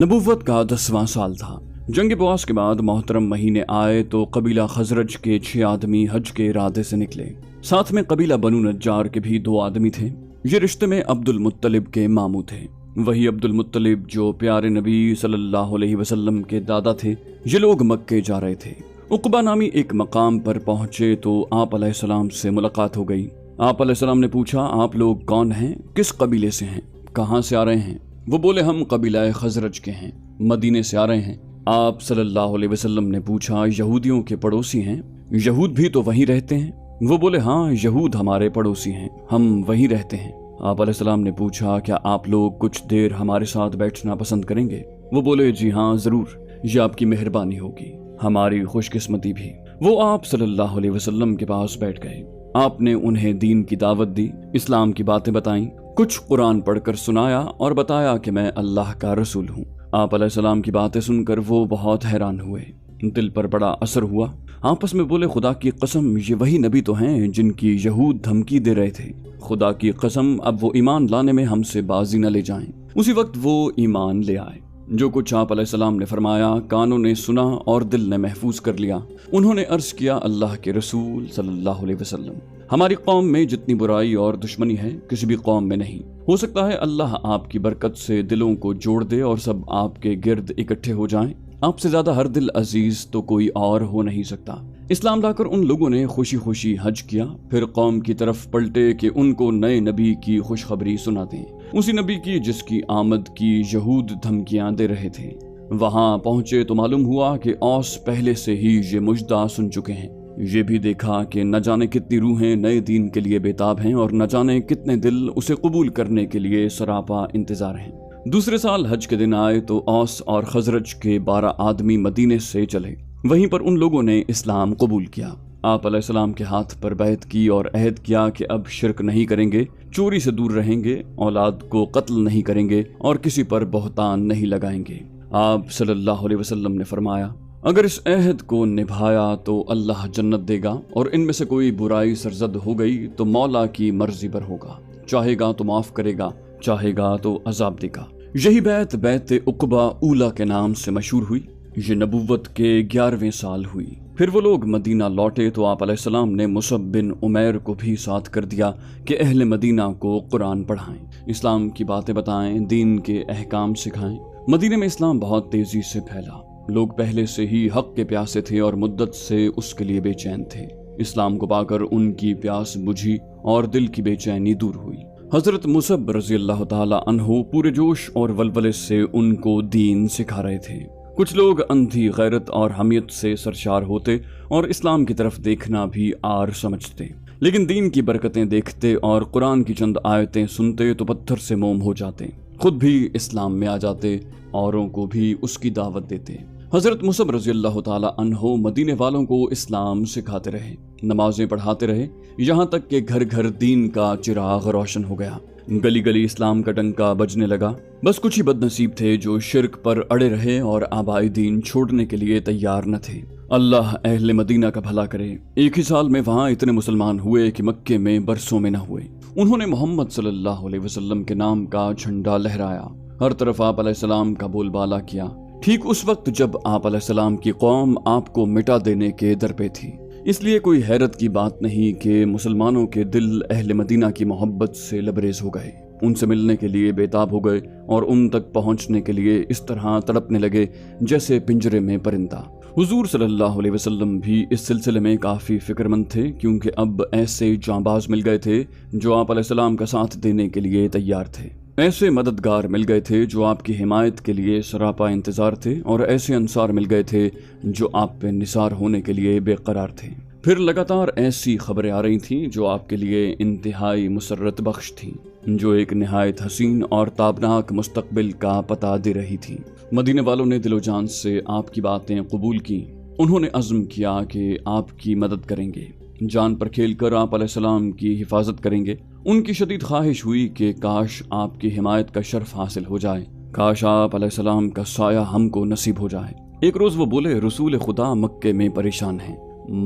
नबूवत का 10वां साल था। जंग बुआस के बाद मोहतरम महीने आए तो कबीला खजरज के 6 आदमी हज के इरादे से निकले। साथ में कबीला बनु नज्जार के भी 2 आदमी थे। ये रिश्ते में अब्दुल मुत्तलिब के मामू थे। वही अब्दुल मुत्तलिब जो प्यारे नबी सल्लल्लाहु अलैहि वसल्लम के दादा थे। ये लोग मक्के जा रहे थे। उकबा नामी एक मकाम पर पहुंचे तो आप अलैहिस्सलाम से मुलाकात हो गई। आप अलैहिस्सलाम ने पूछा, आप लोग कौन हैं, किस कबीले से हैं, कहाँ से आ रहे हैं? वो बोले, हम कबीला खजरज के हैं, मदीने से आ रहे हैं। आप सल्लल्लाहु अलैहि वसल्लम ने पूछा, यहूदियों के पड़ोसी हैं, यहूद भी तो वहीं रहते हैं? वो बोले, हाँ, यहूद हमारे पड़ोसी हैं, हम वहीं रहते हैं। आप अलैहिस्सलाम ने पूछा, क्या आप लोग कुछ देर हमारे साथ बैठना पसंद करेंगे? वो बोले, जी हाँ, जरूर, ये आपकी मेहरबानी होगी, हमारी खुशकिस्मती भी। वो आप सल्लल्लाहु अलैहि वसल्लम के पास बैठ गए। आपने उन्हें दीन की दावत दी, इस्लाम की बातें बताईं, कुछ कुरान पढ़कर सुनाया और बताया कि मैं अल्लाह का रसूल हूँ। आप अलैहिस्सलाम की बातें सुनकर वो बहुत हैरान हुए, दिल पर बड़ा असर हुआ। आपस में बोले, खुदा की कसम, ये वही नबी तो हैं जिनकी यहूद धमकी दे रहे थे। खुदा की कसम, अब वो ईमान लाने में हमसे बाजी न ले जाएं। उसी वक्त वो ईमान ले आए। जो कुछ आप अलैहिस्सलाम ने फरमाया, कानों ने सुना और दिल ने महफूज कर लिया। उन्होंने अर्ज किया, अल्लाह के रसूल सल्लल्लाहु अलैहि वसल्लम, हमारी कौम में जितनी बुराई और दुश्मनी है किसी भी कौम में नहीं। हो सकता है अल्लाह आपकी बरकत से दिलों को जोड़ दे और सब आपके गिर्द इकट्ठे हो जाएं। आपसे ज्यादा हर दिल अजीज तो कोई और हो नहीं सकता। इस्लाम लाकर उन लोगों ने खुशी खुशी हज किया। फिर कौम की तरफ पलटे कि उनको नए नबी की खुशखबरी सुना दें, उसी नबी की जिसकी आमद की यहूद धमकियां दे रहे थे। वहां पहुंचे तो मालूम हुआ कि औस पहले से ही ये मुजदा सुन चुके हैं। ये भी देखा कि न जाने कितनी रूहें नए दीन के लिए बेताब हैं और न जाने कितने दिल उसे कबूल करने के लिए सरापा इंतजार हैं। दूसरे साल हज के दिन आए तो औस और खजरज के 12 आदमी मदीने से चले। वहीं पर उन लोगों ने इस्लाम कबूल किया। आप अलैहिस्सलाम के हाथ पर बैत की और अहद किया कि अब शिरक नहीं करेंगे, चोरी से दूर रहेंगे, औलाद को कत्ल नहीं करेंगे और किसी पर बहतान नहीं लगाएंगे। आप सल्लल्लाहु अलैहि वसल्लम ने फरमाया, अगर इस अहद को निभाया तो अल्लाह जन्नत देगा और इनमें से कोई बुराई सरजद हो गई तो मौला की मर्जी पर होगा, चाहेगा तो माफ करेगा, चाहेगा तो अजाब देगा। यही बैत बैत उकबा ऊला के नाम से मशहूर हुई। ये नबूवत के 11वें साल हुई। फिर वो लोग मदीना लौटे तो आप अलैहिस्सलाम ने मुसअब बिन उमैर को भी साथ कर दिया कि अहले मदीना को कुरान पढ़ाएं, इस्लाम की बातें बताएं, दीन के अहकाम सिखाएं। मदीने में इस्लाम बहुत तेजी से फैला। लोग पहले से ही हक के प्यासे थे और मुद्दत से उसके लिए बेचैन थे। इस्लाम को पाकर उनकी प्यास बुझी और दिल की बेचैनी दूर हुई। हजरत मुसअब रज़ी अल्लाह ताला अन्हु पूरे जोश और वलवले से उनको दीन सिखा रहे थे। कुछ लोग अंधी गैरत और हमियत से सरशार होते और इस्लाम की तरफ देखना भी आर समझते, लेकिन दीन की बरकतें देखते और कुरान की चंद आयतें सुनते तो पत्थर से मोम हो जाते, खुद भी इस्लाम में आ जाते, औरों को भी उसकी दावत देते। हजरत मुसअब रज़ी अल्लाह ताला अन्हु मदीने वालों को इस्लाम सिखाते रहे, नमाजें पढ़ाते रहे, यहाँ तक कि घर घर दीन का चिराग रोशन हो गया। गली गली इस्लाम का डंका बजने लगा। बस कुछ ही बदनसीब थे जो शिरक पर अड़े रहे और आबाई दीन छोड़ने के लिए तैयार न थे। अल्लाह अहले मदीना का भला करे। एक ही साल में वहाँ इतने मुसलमान हुए कि मक्के में बरसों में न हुए। उन्होंने मोहम्मद सल्लल्लाहु अलैहि वसल्लम के नाम का झंडा लहराया, हर तरफ आप अलैहिस्सलाम का बोलबाला किया। ठीक उस वक्त जब आप अलैहिस्सलाम की कौम आपको मिटा देने के दर पे थी। इसलिए कोई हैरत की बात नहीं कि मुसलमानों के दिल अहले मदीना की मोहब्बत से लबरेज हो गए, उनसे मिलने के लिए बेताब हो गए और उन तक पहुंचने के लिए इस तरह तड़पने लगे जैसे पिंजरे में परिंदा। हुजूर सल्लल्लाहु अलैहि वसल्लम भी इस सिलसिले में काफ़ी फिक्रमंद थे, क्योंकि अब ऐसे जांबाज मिल गए थे जो आप अलैहिस्सलाम का साथ देने के लिए तैयार थे। ऐसे मददगार मिल गए थे जो आपकी हिमायत के लिए सरापा इंतजार थे और ऐसे अंसार मिल गए थे जो आप पे निसार होने के लिए बेकरार थे। फिर लगातार ऐसी खबरें आ रही थीं जो आपके लिए इंतहाई मुसर्रत बख्श थीं, जो एक निहायत हसीन और ताबनाक मुस्तकबिल का पता दे रही थी। मदीने वालों ने दिलो जान से आपकी बातें कबूल की। उन्होंने अज़्म किया कि आपकी मदद करेंगे, जान पर खेल कर आप अलैहिस्सलाम की हिफाजत करेंगे। उनकी शदीद ख्वाहिश हुई कि काश आपकी हिमायत का शर्फ हासिल हो जाए, काश आप अलैहिस्सलाम का साया हमको नसीब हो जाए। एक रोज वो बोले, रसूल खुदा मक्के में परेशान हैं,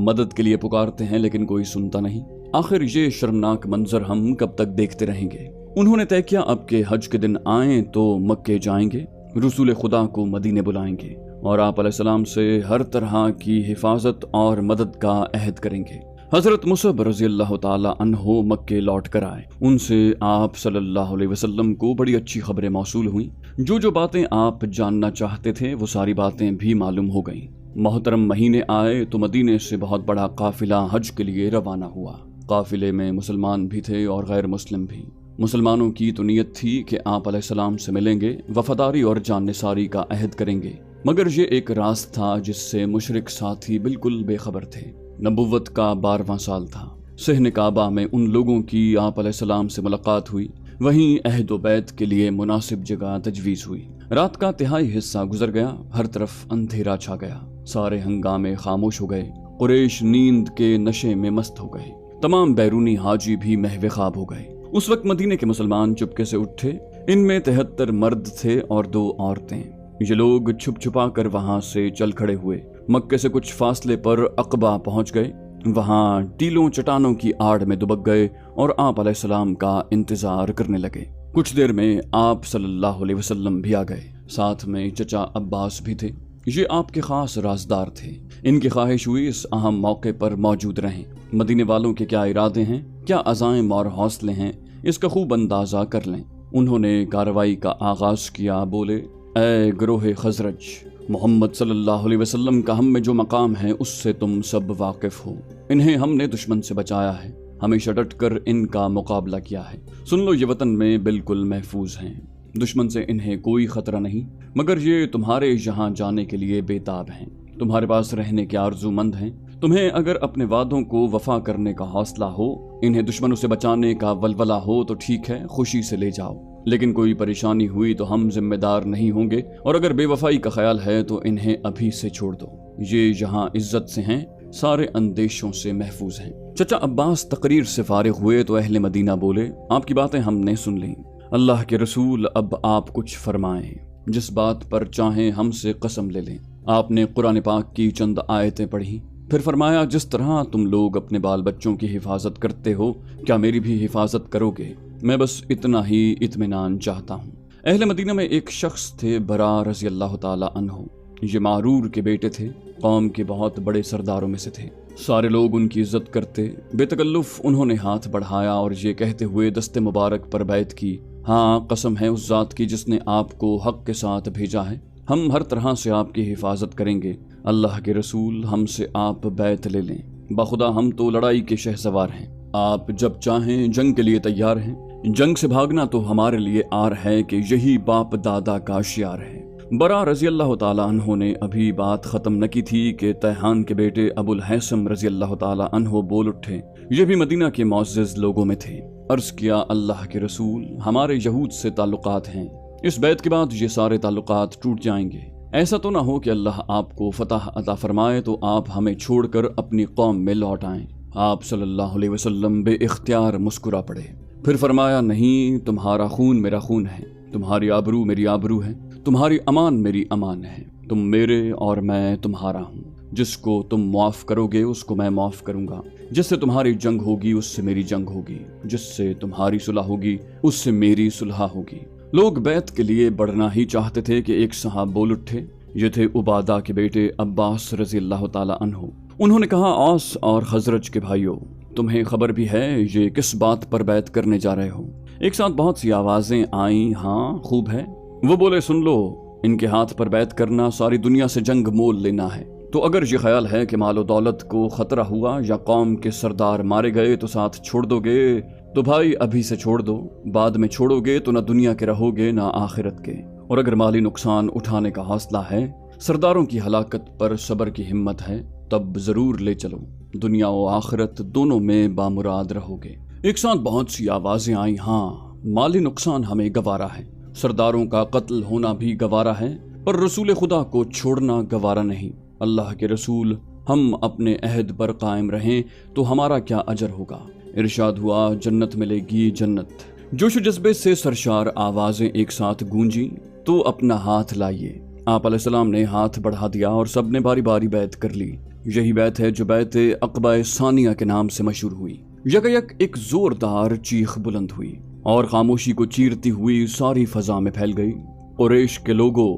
मदद के लिए पुकारते हैं लेकिन कोई सुनता नहीं, आखिर ये शर्मनाक मंजर हम कब तक देखते रहेंगे। उन्होंने तय किया अब के हज के दिन आएं तो मक्के जाएंगे, रसूल खुदा को मदीने बुलाएंगे और आप अलैहिस्सलाम से हर तरह की हिफाजत और मदद का अहद करेंगे। हज़रत मुसअब रज़ी अल्लाह ताला अन्हो मक्के लौट कर आए। उनसे आप सल्लल्लाहु अलैहि वसल्लम को बड़ी अच्छी खबरें मौसूल हुई। जो बातें आप जानना चाहते थे वो सारी बातें भी मालूम हो गईं। मोहतरम महीने आए तो मदीने से बहुत बड़ा काफिला हज के लिए रवाना हुआ। काफिले में मुसलमान भी थे और गैर मुस्लिम भी। मुसलमानों की तो नीयत थी कि आप अलैहिस्सलाम से मिलेंगे, वफादारी और जाननिसारी का अहद करेंगे, मगर ये एक राज था जिससे मुशरिक साथी बिल्कुल बेखबर थे। नबुव्वत का 12वां साल था। सहन काबा में उन लोगों की आप अलैहिस्सलाम से मुलाकात हुई। वहीं अहद व बैत के लिए मुनासिब जगह तजवीज़ हुई। रात का तिहाई हिस्सा गुजर गया। हर तरफ अंधेरा छा गया। सारे हंगामे खामोश हो गए। कुरैश नींद के नशे में मस्त हो गए। तमाम बैरूनी हाजी भी महवे ख्वाब हो गए। उस वक्त मदीने के मुसलमान चुपके से उठे। इनमें 73 मर्द थे और 2 औरतें। ये लोग छुप छुपा कर वहां से चल खड़े हुए। मक्के से कुछ फासले पर अक़बा पहुंच गए। वहां टीलों चट्टानों की आड़ में दुबक गए और आप अलैहिस्सलाम का इंतजार करने लगे। कुछ देर में आप सल्लल्लाहु अलैहि वसल्लम भी आ गए। साथ में चचा अब्बास भी थे। ये आपके खास राजदार थे। इनकी ख्वाहिश हुई इस अहम मौके पर मौजूद रहें। मदीने वालों के क्या इरादे हैं, क्या अज़ाइम और हौसले हैं, इसका खूब अंदाजा कर लें। उन्होंने कार्रवाई का आगाज किया। बोले, ए ग्रोह खजरज, मोहम्मद सल्लल्लाहु अलैहि वसल्लम का हम में जो मकाम है उससे तुम सब वाकिफ हो। इन्हें हमने दुश्मन से बचाया है, हमेशा डट कर इनका मुकाबला किया है। सुन लो, ये वतन में बिल्कुल महफूज हैं। दुश्मन से इन्हें कोई खतरा नहीं, मगर ये तुम्हारे यहाँ जाने के लिए बेताब हैं। तुम्हारे पास रहने के आरजूमंद हैं। तुम्हें अगर अपने वादों को वफा करने का हौसला हो, इन्हें दुश्मनों से बचाने का वलवला हो तो ठीक है, खुशी से ले जाओ। लेकिन कोई परेशानी हुई तो हम जिम्मेदार नहीं होंगे, और अगर बेवफाई का ख्याल है तो इन्हें अभी से छोड़ दो। ये यहाँ इज्जत से हैं, सारे अंदेशों से महफूज हैं। चचा अब्बास तकरीर से फारिग हुए तो अहले मदीना बोले, आपकी बातें हमने सुन ली। अल्लाह के रसूल, अब आप कुछ फरमाएं। जिस बात पर चाहें हमसे कसम ले लें। आपने कुरान पाक की चंद आयतें पढ़ी, फिर फरमाया, जिस तरह तुम लोग अपने बाल बच्चों की हिफाजत करते हो, क्या मेरी भी हिफाजत करोगे? मैं बस इतना ही इत्मीनान चाहता हूँ। अहले मदीना में एक शख्स थे, बरा रज़ी अल्लाह ताला अन्हु। ये मारूर के बेटे थे। कौम के बहुत बड़े सरदारों में से थे। सारे लोग उनकी इज्जत करते। बेतकल्लुफ उन्होंने हाथ बढ़ाया और ये कहते हुए दस्ते मुबारक पर बैत की, हाँ, कसम है उस जात की जिसने आपको हक के साथ भेजा है, हम हर तरह से आपकी हिफाजत करेंगे। अल्लाह के रसूल, हमसे आप बैत ले लें। बखुदा हम तो लड़ाई के शहसवार हैं। आप जब चाहें जंग के लिए तैयार हैं। जंग से भागना तो हमारे लिए आर है कि यही बाप दादा का शियार है। बरा रज़ी अल्लाह ताला अन्हो ने अभी बात ख़त्म न की थी कि तैहान के बेटे अबुल हैसम रज़ी अल्लाह ताला अन्हो बोल उठे। ये भी मदीना के मुअज़्ज़ज़ लोगों में थे। अर्ज़ किया, अल्लाह के रसूल, हमारे यहूद से ताल्लुकात हैं। इस बैत के बाद ये सारे ताल्लुकात टूट जाएंगे। ऐसा तो ना हो कि अल्लाह आपको फतह अता फरमाए तो आप हमें छोड़कर अपनी कौम में लौट आएं। आप सल्लल्लाहु अलैहि वसल्लम बेइख्तियार मुस्कुरा पड़े। फिर फरमाया, नहीं, तुम्हारा खून मेरा खून है, तुम्हारी आबरू मेरी आबरू है, तुम्हारी अमान मेरी अमान है। तुम मेरे और मैं तुम्हारा हूँ। जिसको तुम माफ़ करोगे उसको मैं माफ़ करूँगा। जिससे तुम्हारी जंग होगी उससे मेरी जंग होगी। जिससे तुम्हारी सुलह होगी उससे मेरी सुलह होगी। लोग बैत के लिए बढ़ना ही चाहते थे कि एक साहब बोल उठे। ये थे उबादा के बेटे अब्बास रज़ी अल्लाह ताला अन्हु। उन्होंने कहा, औस और खजरज के भाइयों, तुम्हें खबर भी है ये किस बात पर बैत करने जा रहे हो? एक साथ बहुत सी आवाजें आईं। हाँ, खूब है। वो बोले, सुन लो, इनके हाथ पर बैत करना सारी दुनिया से जंग मोल लेना है। तो अगर ये ख्याल है कि मालो दौलत को खतरा हुआ या कौम के सरदार मारे गए तो साथ छोड़ दोगे, तो भाई अभी से छोड़ दो। बाद में छोड़ोगे तो ना दुनिया के रहोगे ना आखिरत के। और अगर माली नुकसान उठाने का हौसला है, सरदारों की हलाकत पर सब्र की हिम्मत है, तब जरूर ले चलो। दुनिया और आखिरत दोनों में बामुराद रहोगे। एक साथ बहुत सी आवाजें आई। हाँ, माली नुकसान हमें गवारा है, सरदारों का कत्ल होना भी गवारा है, पर रसूल खुदा को छोड़ना गवारा नहीं। अल्लाह के रसूल, हम अपने अहद पर कायम रहें तो हमारा क्या अजर होगा। इरशाद हुआ, जन्नत मिलेगी जन्नत। जोश जज्बे से सरशार आवाजें एक साथ गूंजी। तो अपना हाथ लाइए। आप अलैहिस्सलाम ने हाथ बढ़ा दिया और सब ने बारी बारी बैत कर ली। यही बैत है जो बैत अक़बा सानिया के नाम से मशहूर हुई। यकयक एक जोरदार चीख बुलंद हुई और खामोशी को चीरती हुई सारी फजा में फैल गई। कुरैश के लोगों,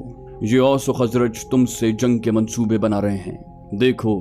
ये औस और खजरज तुमसे जंग के मंसूबे बना रहे हैं। देखो,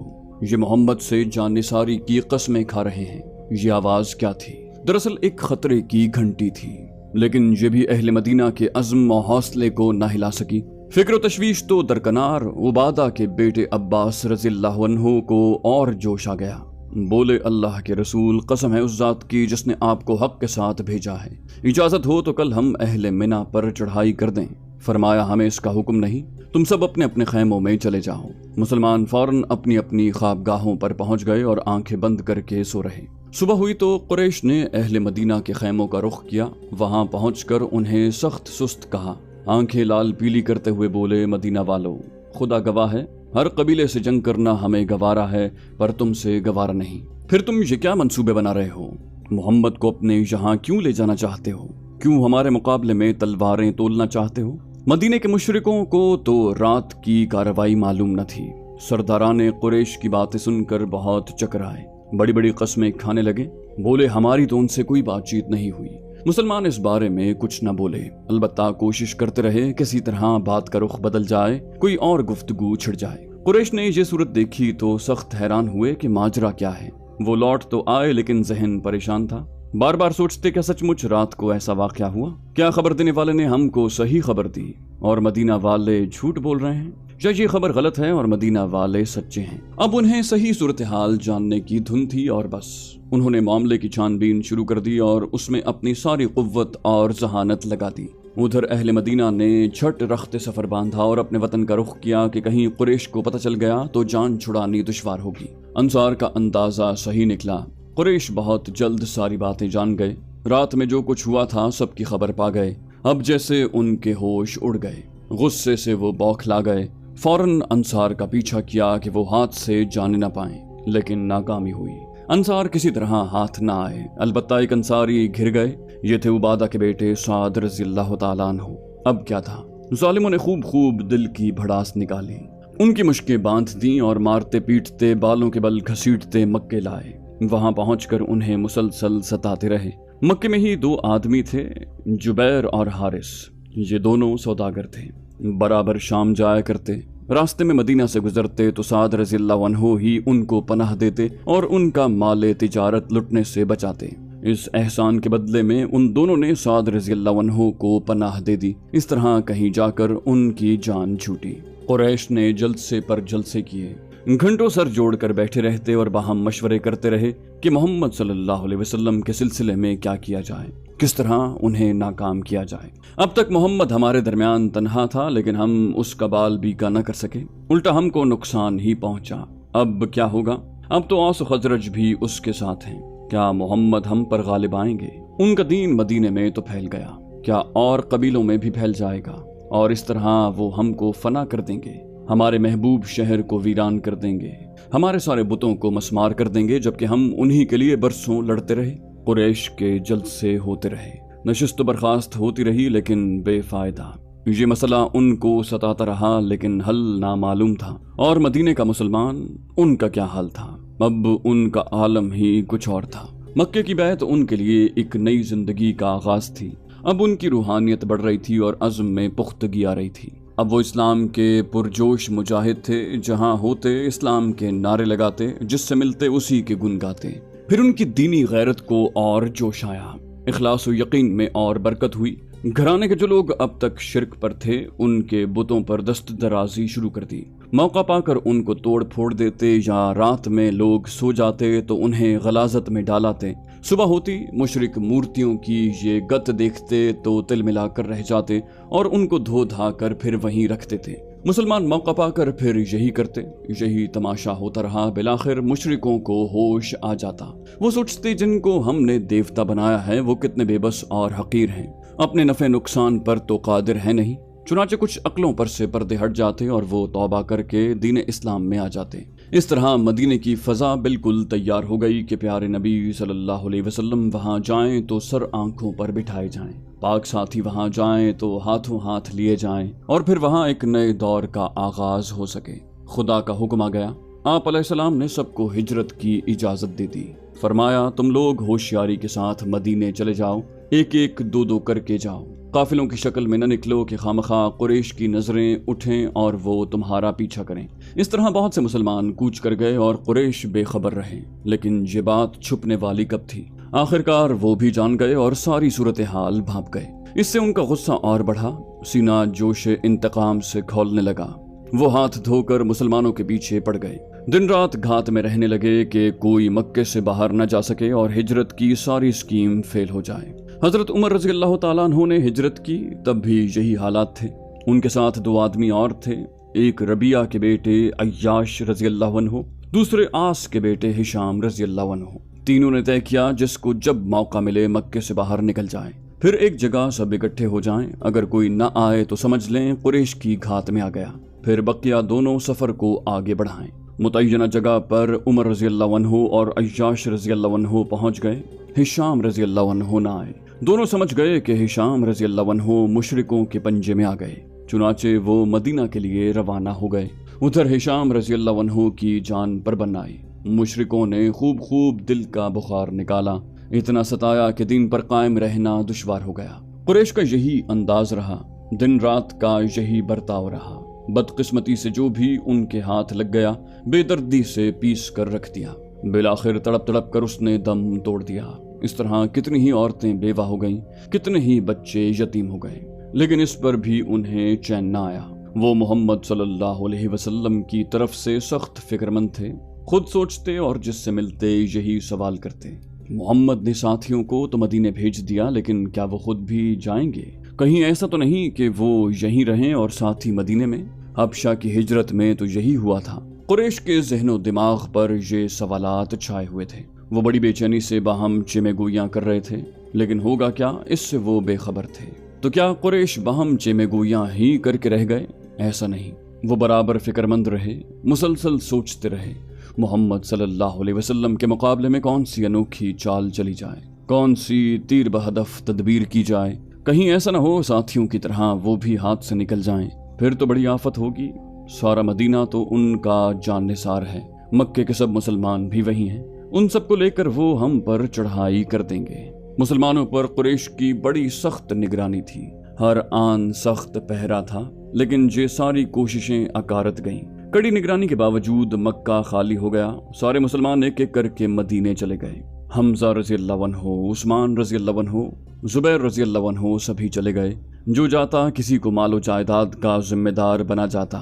ये मोहम्मद से जानिसारी की कस्में खा रहे हैं। ये आवाज क्या थी? दरअसल एक खतरे की घंटी थी, लेकिन ये भी अहले मदीना के अज़्म और हौसले को न हिला सकी। फिक्र तशवीश तो दरकनार उबादा के बेटे अब्बास रज़ियल्लाहु अन्हु को और जोश आ गया। बोले, अल्लाह के रसूल, कसम है उस जात की जिसने आपको हक के साथ भेजा है, इजाजत हो तो कल हम अहले मिना पर चढ़ाई कर दें। फरमाया, हमें इसका हुक्म नहीं, तुम सब अपने अपने खैमों में चले जाओ। मुसलमान फौरन अपनी अपनी ख्वाबगाहों पर पहुंच गए और आंखें बंद करके सो रहे। सुबह हुई तो कुरैश ने अहले मदीना के खैमों का रुख किया। वहां पहुंचकर उन्हें सख्त सुस्त कहा। आंखें लाल पीली करते हुए बोले, मदीना वालों, खुदा गवाह है, हर कबीले से जंग करना हमें गवारा है, पर तुमसे गवारा नहीं। फिर तुम ये क्या मंसूबे बना रहे हो? मोहम्मद को अपने यहाँ क्यों ले जाना चाहते हो? क्यों हमारे मुकाबले में तलवारें तोलना चाहते हो? मदीने के मुशरिकों को तो रात की कार्रवाई मालूम न थी। सरदाराने कुरैश की बातें सुनकर बहुत चकराए, बड़ी बड़ी कस्में खाने लगे। बोले, हमारी तो उनसे कोई बातचीत नहीं हुई। मुसलमान इस बारे में कुछ न बोले, अलबत्ता कोशिश करते रहे किसी तरह बात का रुख बदल जाए, कोई और गुफ्तगू छिड़ जाए। कुरैश ने ये सूरत देखी तो सख्त हैरान हुए कि माजरा क्या है। वो लौट तो आए, लेकिन जहन परेशान था। बार बार सोचते, क्या सचमुच रात को ऐसा वाकया हुआ? क्या खबर देने वाले ने हमको सही खबर दी और मदीना वाले झूठ बोल रहे हैं, या ये खबर गलत है और मदीना वाले सच्चे हैं? अब उन्हें सही सूरत हाल जानने की धुन थी और बस उन्होंने मामले की छानबीन शुरू कर दी और उसमें अपनी सारी कुव्वत और जहानत लगा दी। उधर अहले मदीना ने झट रख्ते सफर बांधा और अपने वतन का रुख किया कि कहीं कुरैश को पता चल गया तो जान छुड़ानी दुश्वार होगी। अंसार का अंदाजा सही निकला। कुरैश बहुत जल्द सारी बातें जान गए। रात में जो कुछ हुआ था सबकी खबर पा गए। अब जैसे उनके होश उड़ गए, गुस्से से वो बौखला गए। फौरन अंसार का पीछा किया कि वो हाथ से जाने न पाए, लेकिन नाकामी हुई। अंसार किसी तरह हाथ न आए। अलबत्ता एक अंसारी घिर गए। ये थे उबादा के बेटे साद रज़ियल्लाहु ताला अन्हु। अब क्या था? जालिमों ने खूब दिल की भड़ास निकाली, उनकी मुश्कें बांध दी और मारते पीटते बालों के बल घसीटते मक्के लाए। वहां पहुंचकर उन्हें मुसलसल सताते रहे। मक्के में ही 2 आदमी थे, जुबैर और हारिस। ये दोनों सौदागर थे, बराबर शाम जाया करते। रास्ते में मदीना से गुजरते तो साद रज़ियल्लाहु अन्हु ही उनको पनाह देते और उनका माले तिजारत लुटने से बचाते। इस एहसान के बदले में उन दोनों ने साद रज़ियल्लाहु अन्हु को पनाह दे दी। इस तरह कहीं जाकर उनकी जान छूटी। कुरैश ने जलसे पर जलसे किए, घंटों सर जोड़कर बैठे रहते और बाहम मशवरे करते रहे कि मोहम्मद सल्लल्लाहु अलैहि वसल्लम के सिलसिले में क्या किया जाए, किस तरह उन्हें नाकाम किया जाए। अब तक मोहम्मद हमारे दरमियान तन्हा था, लेकिन हम उसका बाल बीका न कर सके, उल्टा हमको नुकसान ही पहुंचा। अब क्या होगा? अब तो औस खजरज भी उसके साथ हैं। क्या मोहम्मद हम पर गालिब आएंगे? उनका दीन मदीने में तो फैल गया, क्या और कबीलों में भी फैल जाएगा? और इस तरह वो हमको फना कर देंगे, हमारे महबूब शहर को वीरान कर देंगे, हमारे सारे बुतों को मस्मार कर देंगे, जबकि हम उन्हीं के लिए बरसों लड़ते रहे। कुरैश के जलसे होते रहे, नशिस्त बर्खास्त होती रही, लेकिन बेफायदा। ये मसला उनको सताता रहा, लेकिन हल नामालूम था। और मदीने का मुसलमान, उनका क्या हाल था? अब उनका आलम ही कुछ और था। मक्के की बैत उनके लिए एक नई जिंदगी का आगाज थी। अब उनकी रूहानियत बढ़ रही थी और अज़्म में पुख्तगी आ रही थी। अब वो इस्लाम के पुरजोश मुजाहिद थे, जहां होते इस्लाम के नारे लगाते, जिससे मिलते उसी के गुन गाते। फिर उनकी दीनी गैरत को और जोश आया, इखलास व यकीन में और बरकत हुई। घराने के जो लोग अब तक शिरक पर थे, उनके बुतों पर दस्त दराजी शुरू कर दी। मौका पाकर उनको तोड़ फोड़ देते, या रात में लोग सो जाते तो उन्हें गलाजत में डालाते। सुबह होती मुशरिक मूर्तियों की ये गत देखते तो तिल मिलाकर रह जाते और उनको धो धा कर फिर वहीं रखते थे। मुसलमान मौका पाकर फिर यही करते। यही तमाशा होता रहा। बिलाखिर मुशरिकों को होश आ जाता। वो सोचते, जिनको हमने देवता बनाया है वो कितने बेबस और हकीर हैं, अपने नफे नुकसान पर तो कादिर है नहीं। चुनाचे कुछ अक्लों पर से पर्दे हट जाते और वो तौबा करके दीन इस्लाम में आ जाते। इस तरह मदीने की फ़ज़ा बिल्कुल तैयार हो गई कि प्यारे नबी सल्लल्लाहु अलैहि वसल्लम वहाँ जाएं तो सर आंखों पर बिठाए जाएं, पाक साथी वहाँ जाएं तो हाथों हाथ लिए जाएं, और फिर वहाँ एक नए दौर का आगाज हो सके। खुदा का हुक्म आ गया। आप अलैहिस्सलाम ने सबको हिजरत की इजाज़त दे दी। فرمایا تم لوگ ہوشیاری کے ساتھ مدینے چلے جاؤ، ایک ایک دو دو کر کے جاؤ، قافلوں کی شکل میں نہ نکلو کہ خامخواہ قریش کی نظریں اٹھیں اور وہ تمہارا پیچھا کریں۔ اس طرح بہت سے مسلمان کوچ کر گئے اور قریش بے خبر رہے، لیکن یہ بات چھپنے والی کب تھی؟ آخرکار وہ بھی جان گئے اور ساری صورتحال بھانپ گئے۔ اس سے ان کا غصہ اور بڑھا، سینہ جوش انتقام سے کھولنے لگا۔ وہ ہاتھ دھو کر مسلمانوں کے پیچھے پڑ گئے، دن رات گھات میں رہنے لگے کہ کوئی مکے سے باہر نہ جا سکے اور ہجرت کی ساری اسکیم فیل ہو جائے۔ حضرت عمر رضی اللہ تعالیٰ عنہ نے ہجرت کی، تب بھی یہی حالات تھے۔ ان کے ساتھ 2 آدمی اور تھے، ایک ربیعہ کے بیٹے عیاش رضی اللہ عنہ، دوسرے آس کے بیٹے ہشام رضی اللہ عنہ۔ تینوں نے طے کیا جس کو جب موقع ملے مکے سے باہر نکل جائیں، پھر ایک جگہ سب اکٹھے ہو جائیں، اگر کوئی نہ آئے تو سمجھ لیں قریش کی گھات میں آ گیا، پھر بقیہ دونوں سفر کو آگے بڑھائیں۔ متعینہ جگہ پر عمر رضی اللہ عنہ اور عیاش رضی اللہ عنہ پہنچ گئے، ہشام رضی اللہ عنہ نہ آئے۔ دونوں سمجھ گئے کہ ہشام رضی اللہ عنہ مشرکوں کے پنجے میں آ گئے، چنانچہ وہ مدینہ کے لیے روانہ ہو گئے۔ ادھر ہشام رضی اللہ عنہ کی جان پر بن آئی۔ مشرکوں نے خوب دل کا بخار نکالا، اتنا ستایا کہ دین پر قائم رہنا دشوار ہو گیا۔ قریش کا یہی انداز رہا، دن رات کا یہی برتاؤ رہا۔ بدقسمتی سے جو بھی ان کے ہاتھ لگ گیا بے دردی سے پیس کر رکھ دیا، بالآخر تڑپ تڑپ کر اس نے دم توڑ دیا۔ اس طرح کتنی ہی عورتیں بیوہ ہو گئیں، کتنے ہی بچے یتیم ہو گئے، لیکن اس پر بھی انہیں چین نہ آیا۔ وہ محمد صلی اللہ علیہ وسلم کی طرف سے سخت فکر مند تھے، خود سوچتے اور جس سے ملتے یہی سوال کرتے۔ محمد نے ساتھیوں کو تو مدینے بھیج دیا، لیکن کیا وہ خود بھی جائیں گے؟ کہیں ایسا تو نہیں کہ وہ یہیں رہیں اور ساتھی مدینے میں؟ حبشہ کی ہجرت میں تو یہی ہوا تھا۔ قریش کے ذہن و دماغ پر یہ سوالات چھائے ہوئے تھے۔ وہ بڑی بے چینی سے باہم چمے گوئیاں کر رہے تھے، لیکن ہوگا کیا، اس سے وہ بے خبر تھے۔ تو کیا قریش باہم چمے گوئیاں ہی کر کے رہ گئے؟ ایسا نہیں، وہ برابر فکر مند رہے، مسلسل سوچتے رہے محمد صلی اللہ علیہ وسلم کے مقابلے میں کون سی انوکھی چال چلی جائے، کون سی تیر بہدف تدبیر کی جائے، کہیں ایسا نہ ہو ساتھیوں کی طرح وہ بھی ہاتھ سے نکل جائیں، پھر تو بڑی آفت ہوگی۔ سارا مدینہ تو ان کا جان نثار ہے، مکے کے سب مسلمان بھی وہی ہیں، ان سب کو لے کر وہ ہم پر چڑھائی کر دیں گے۔ مسلمانوں پر قریش کی بڑی سخت نگرانی تھی، ہر آن سخت پہرا تھا، لیکن یہ ساری کوششیں اکارت گئیں۔ کڑی نگرانی کے باوجود مکہ خالی ہو گیا، سارے مسلمان ایک ایک کر کے مدینے چلے گئے۔ حمزہ رضی اللہ عنہ، عثمان رضی اللہ عنہ، زبیر رضی اللہ عنہ سبھی چلے گئے۔ جو جاتا کسی کو مال و جائیداد کا ذمہ دار بنا جاتا،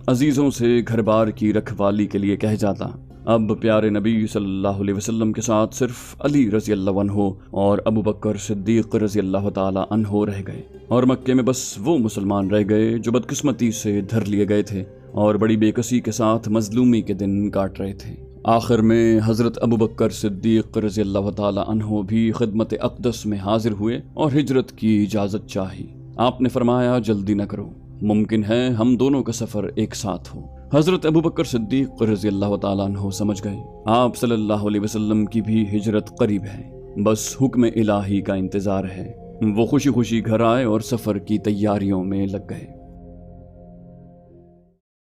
عزیزوں سے گھر بار کی رکھوالی کے لیے کہہ جاتا۔ اب پیارے نبی صلی اللہ علیہ وسلم کے ساتھ صرف علی رضی اللہ عنہ اور ابو بکر صدیق رضی اللہ تعالی عنہ رہ گئے، اور مکے میں بس وہ مسلمان رہ گئے جو بدقسمتی سے دھر لیے گئے تھے اور بڑی بے کسی کے ساتھ مظلومی کے دن کاٹ رہے تھے۔ آخر میں حضرت ابو بکر صدیق رضی اللہ تعالی عنہ بھی خدمت اقدس میں حاضر ہوئے اور ہجرت کی اجازت چاہی۔ آپ نے فرمایا جلدی نہ کرو، ممکن ہے ہم دونوں کا سفر ایک ساتھ ہو۔ حضرت ابو بکر صدیق رضی اللہ تعالیٰ عنہ سمجھ گئے آپ صلی اللہ علیہ وسلم کی بھی ہجرت قریب ہے، بس حکم الہی کا انتظار ہے۔ وہ خوشی خوشی گھر آئے اور سفر کی تیاریوں میں لگ گئے۔